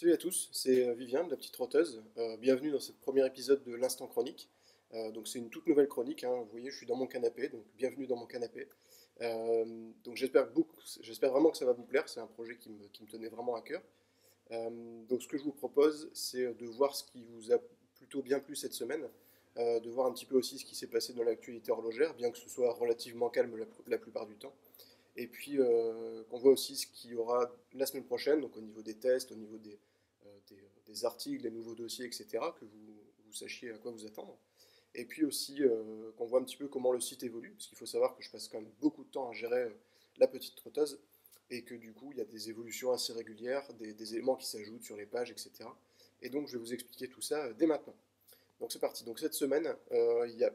Salut à tous, c'est Vivien de la petite trotteuse. Bienvenue dans ce premier épisode de l'Instant Chronique. Donc c'est une toute nouvelle chronique, hein. Vous voyez, je suis dans mon canapé, donc bienvenue dans mon canapé. Donc j'espère vraiment que ça va vous plaire. C'est un projet qui me tenait vraiment à cœur. Donc ce que je vous propose, c'est de voir ce qui vous a plutôt bien plu cette semaine, de voir un petit peu aussi ce qui s'est passé dans l'actualité horlogère, bien que ce soit relativement calme la plupart du temps. Et puis qu'on voit aussi ce qu'il y aura la semaine prochaine, donc au niveau des tests, au niveau des articles, des nouveaux dossiers, etc., que vous sachiez à quoi vous attendre. Et puis aussi qu'on voit un petit peu comment le site évolue, parce qu'il faut savoir que je passe quand même beaucoup de temps à gérer la petite trotteuse, et que du coup il y a des évolutions assez régulières, des éléments qui s'ajoutent sur les pages, etc. Et donc je vais vous expliquer tout ça dès maintenant. Donc c'est parti. Donc cette semaine, il y a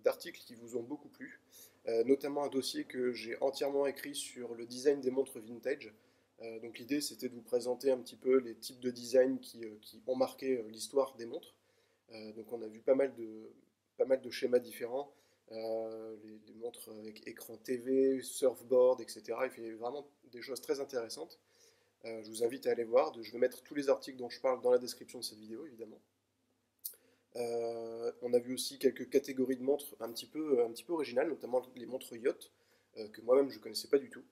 d'articles qui vous ont beaucoup plu, notamment un dossier que j'ai entièrement écrit sur le design des montres vintage. Donc l'idée c'était de vous présenter un petit peu les types de design qui ont marqué l'histoire des montres. Donc on a vu pas mal de schémas différents, les montres avec écran TV, surfboard, etc. Il fait vraiment des choses très intéressantes. Je vous invite à aller voir. Je vais mettre tous les articles dont je parle dans la description de cette vidéo, évidemment. On a vu aussi quelques catégories de montres un petit peu originales, notamment les montres yacht, que moi-même je ne connaissais pas du tout.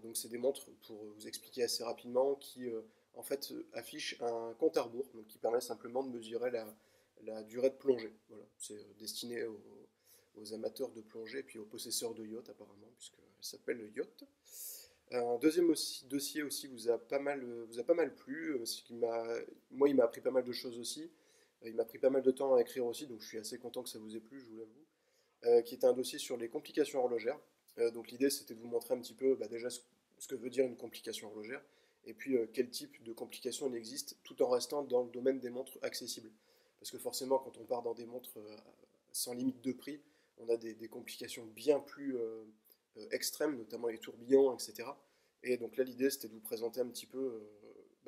Donc c'est des montres, pour vous expliquer assez rapidement, qui en fait affichent un compte à rebours, donc qui permet simplement de mesurer la durée de plongée. Voilà. C'est destiné aux amateurs de plongée et puis aux possesseurs de yacht apparemment, puisqu'elle s'appelle le yacht. Un deuxième dossier aussi vous a pas mal plu, moi il m'a appris pas mal de choses aussi. Il m'a pris pas mal de temps à écrire aussi, donc je suis assez content que ça vous ait plu, je vous l'avoue. Qui était un dossier sur les complications horlogères. Donc l'idée c'était de vous montrer un petit peu déjà ce que veut dire une complication horlogère, et puis quel type de complications il existe, tout en restant dans le domaine des montres accessibles. Parce que forcément quand on part dans des montres sans limite de prix, on a des complications bien plus extrêmes, notamment les tourbillons, etc. Et donc là l'idée c'était de vous présenter un petit peu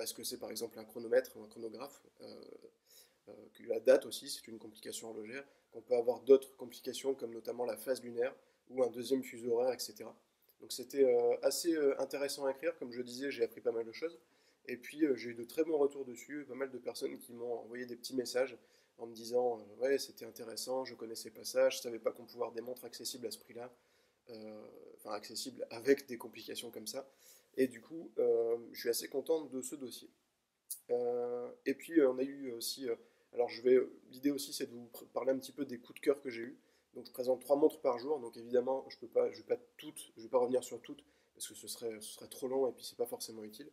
ce que c'est par exemple un chronomètre ou un chronographe. Que la date aussi, c'est une complication horlogère, qu'on peut avoir d'autres complications comme notamment la phase lunaire ou un deuxième fuseau horaire, etc. Donc c'était assez intéressant à écrire, comme je disais, j'ai appris pas mal de choses. Et puis j'ai eu de très bons retours dessus, pas mal de personnes qui m'ont envoyé des petits messages en me disant ouais c'était intéressant, je connaissais pas ça, je savais pas qu'on pouvait avoir des montres accessibles à ce prix-là, enfin accessibles avec des complications comme ça. Et du coup, je suis assez content de ce dossier. Et puis on a eu aussi, l'idée aussi c'est de vous parler un petit peu des coups de cœur que j'ai eus. Donc je présente trois montres par jour, donc évidemment je vais pas revenir sur toutes parce que ce serait trop long et puis c'est pas forcément utile.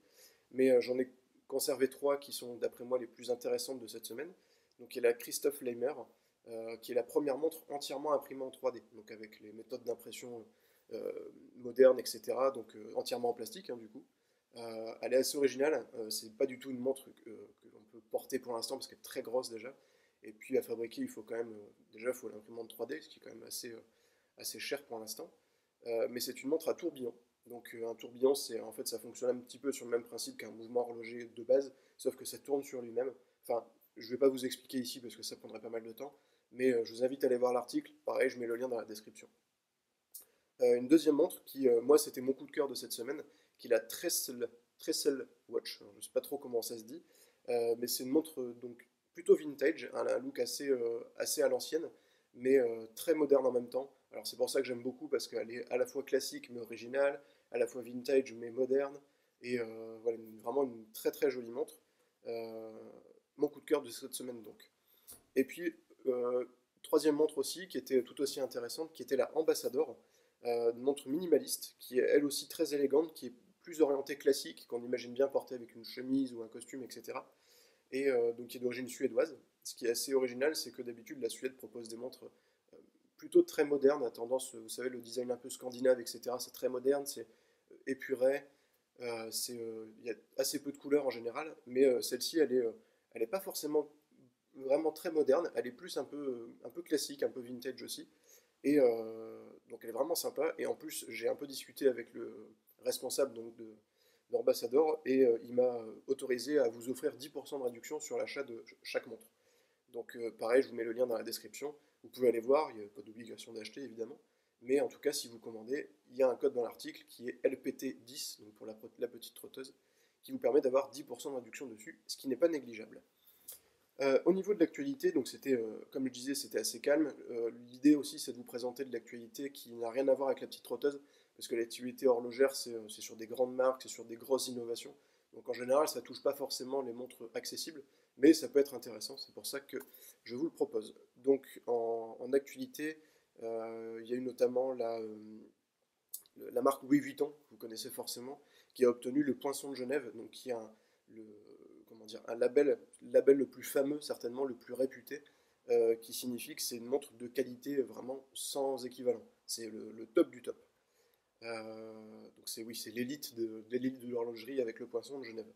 Mais j'en ai conservé trois qui sont d'après moi les plus intéressantes de cette semaine. Donc il y a la Christophe Leimer, qui est la première montre entièrement imprimée en 3D, donc avec les méthodes d'impression modernes, etc. Donc entièrement en plastique, hein, du coup. Elle est assez originale, c'est pas du tout une montre que l'on peut porter pour l'instant parce qu'elle est très grosse déjà. Et puis à fabriquer, il faut quand même, déjà il faut l'imprimante 3D, ce qui est quand même assez cher pour l'instant. Mais c'est une montre à tourbillon. Donc un tourbillon, en fait, ça fonctionne un petit peu sur le même principe qu'un mouvement horloger de base, sauf que ça tourne sur lui-même. Enfin, je ne vais pas vous expliquer ici parce que ça prendrait pas mal de temps, mais je vous invite à aller voir l'article. Pareil, je mets le lien dans la description. Une deuxième montre qui, moi, c'était mon coup de cœur de cette semaine, qui est la Trestle Watch. Alors, je ne sais pas trop comment ça se dit, mais c'est une montre donc plutôt vintage, un look assez à l'ancienne, mais très moderne en même temps. Alors c'est pour ça que j'aime beaucoup parce qu'elle est à la fois classique mais originale, à la fois vintage mais moderne, et voilà, vraiment une très très jolie montre. Euh, Mon coup de cœur de cette semaine donc. Et puis, troisième montre aussi, qui était tout aussi intéressante, qui était la Ambassador, une montre minimaliste, qui est elle aussi très élégante, qui est plus orientée classique, qu'on imagine bien porter avec une chemise ou un costume, etc. Et donc qui est d'origine suédoise. Ce qui est assez original, c'est que d'habitude, la Suède propose des montres plutôt très modernes, à tendance, vous savez, le design un peu scandinave, etc. C'est très moderne, c'est épuré, il y a assez peu de couleurs en général, mais celle-ci, elle est pas forcément vraiment très moderne, elle est plus un peu classique, un peu vintage aussi. Et donc elle est vraiment sympa. Et en plus, j'ai un peu discuté avec le responsable donc, d'Ambassador et il m'a autorisé à vous offrir 10% de réduction sur l'achat de chaque montre. Donc pareil, je vous mets le lien dans la description. Vous pouvez aller voir, il n'y a pas d'obligation d'acheter évidemment. Mais en tout cas, si vous commandez, il y a un code dans l'article qui est LPT10, donc pour la petite trotteuse, qui vous permet d'avoir 10% de réduction dessus, ce qui n'est pas négligeable. Au niveau de l'actualité, donc c'était, comme je disais, c'était assez calme. L'idée aussi, c'est de vous présenter de l'actualité qui n'a rien à voir avec la petite trotteuse, parce que l'actualité horlogère, c'est sur des grandes marques, c'est sur des grosses innovations. Donc en général, ça touche pas forcément les montres accessibles, mais ça peut être intéressant, c'est pour ça que je vous le propose. Donc en actualité, il y a eu notamment la marque Louis Vuitton, que vous connaissez forcément, qui a obtenu le Poinçon de Genève, donc qui est le, comment dire, un label le plus fameux, certainement le plus réputé, qui signifie que c'est une montre de qualité vraiment sans équivalent. C'est le top du top. Donc c'est oui, c'est l'élite de l'horlogerie avec le Poinçon de Genève.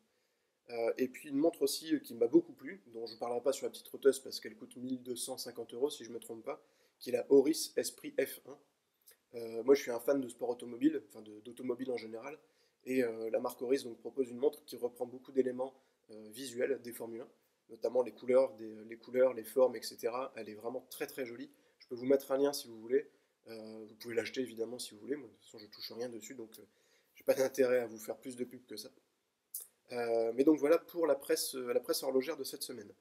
Et puis une montre aussi qui m'a beaucoup plu, dont je ne parlerai pas sur la petite trotteuse parce qu'elle coûte 1250 € si je ne me trompe pas, qui est la Oris Esprit F1. Moi, je suis un fan de sport automobile, enfin d'automobile en général, et la marque Oris donc, propose une montre qui reprend beaucoup d'éléments visuels des Formule 1, notamment les couleurs, les formes, etc. Elle est vraiment très très jolie. Je peux vous mettre un lien si vous voulez. Vous pouvez l'acheter évidemment si vous voulez. Moi, de toute façon, je touche rien dessus, donc j'ai pas d'intérêt à vous faire plus de pub que ça. Mais donc voilà pour la presse horlogère de cette semaine.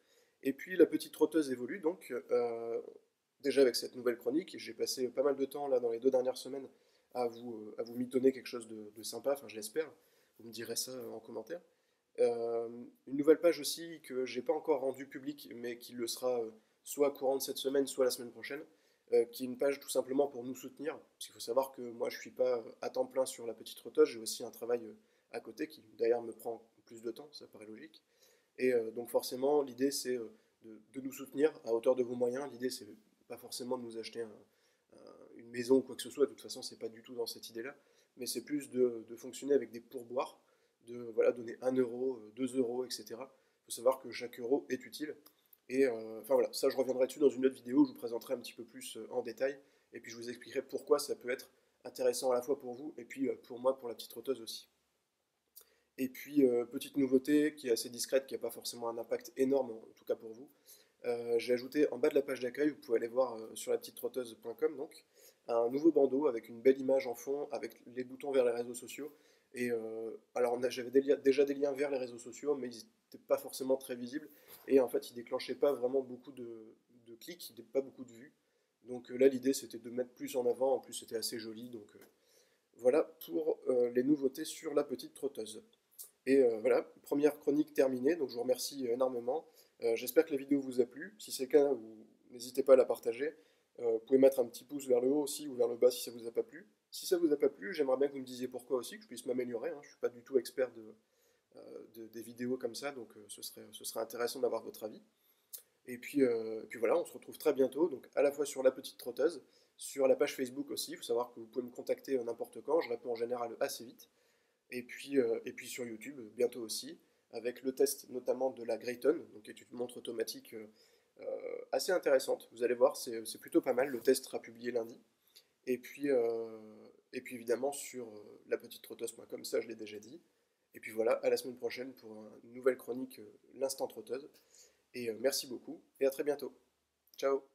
Et puis la petite trotteuse évolue donc déjà avec cette nouvelle chronique. J'ai passé pas mal de temps là dans les 2 dernières semaines à vous mitonner quelque chose de sympa, enfin je l'espère. Vous me direz ça en commentaire. Une nouvelle page aussi que j'ai pas encore rendue publique, mais qui le sera soit courant de cette semaine, soit la semaine prochaine, qui est une page tout simplement pour nous soutenir. Parce qu'il faut savoir que moi je suis pas à temps plein sur la petite trotteuse, j'ai aussi un travail à côté qui d'ailleurs me prend plus de temps, ça paraît logique. Et donc forcément, l'idée c'est de nous soutenir à hauteur de vos moyens. L'idée c'est pas forcément de nous acheter une maison ou quoi que ce soit, de toute façon c'est pas du tout dans cette idée-là, mais c'est plus de fonctionner avec des pourboires, de voilà, donner 1 euro, 2 euros, etc. Il faut savoir que chaque euro est utile. Et enfin voilà, ça je reviendrai dessus dans une autre vidéo où je vous présenterai un petit peu plus en détail, et puis je vous expliquerai pourquoi ça peut être intéressant à la fois pour vous, et puis pour moi, pour la petite trotteuse aussi. Et puis, petite nouveauté qui est assez discrète, qui n'a pas forcément un impact énorme, en tout cas pour vous. J'ai ajouté en bas de la page d'accueil, vous pouvez aller voir sur la petite trotteuse.com donc, un nouveau bandeau avec une belle image en fond, avec les boutons vers les réseaux sociaux. Et alors, j'avais déjà des liens vers les réseaux sociaux, mais ils n'étaient pas forcément très visibles. Et en fait, ils déclenchaient pas vraiment beaucoup de clics, pas beaucoup de vues. Donc là, l'idée, c'était de mettre plus en avant. En plus, c'était assez joli. Donc voilà pour les nouveautés sur la petite trotteuse. Et voilà, première chronique terminée, donc je vous remercie énormément. J'espère que la vidéo vous a plu. Si c'est le cas, n'hésitez pas à la partager. Vous pouvez mettre un petit pouce vers le haut aussi ou vers le bas si ça vous a pas plu. Si ça vous a pas plu, j'aimerais bien que vous me disiez pourquoi aussi, que je puisse m'améliorer, hein. Je ne suis pas du tout expert des vidéos comme ça, donc ce serait intéressant d'avoir votre avis. Et puis voilà, on se retrouve très bientôt, donc à la fois sur la petite trotteuse, sur la page Facebook aussi. Il faut savoir que vous pouvez me contacter n'importe quand, je réponds en général assez vite. Et puis sur YouTube, bientôt aussi, avec le test notamment de la Greyton, donc qui est une montre automatique assez intéressante. Vous allez voir, c'est plutôt pas mal. Le test sera publié lundi. Et puis évidemment sur lapetitetrotteuse.com, ça je l'ai déjà dit. Et puis voilà, à la semaine prochaine pour une nouvelle chronique, l'Instant Trotteuse. Et merci beaucoup, et à très bientôt. Ciao!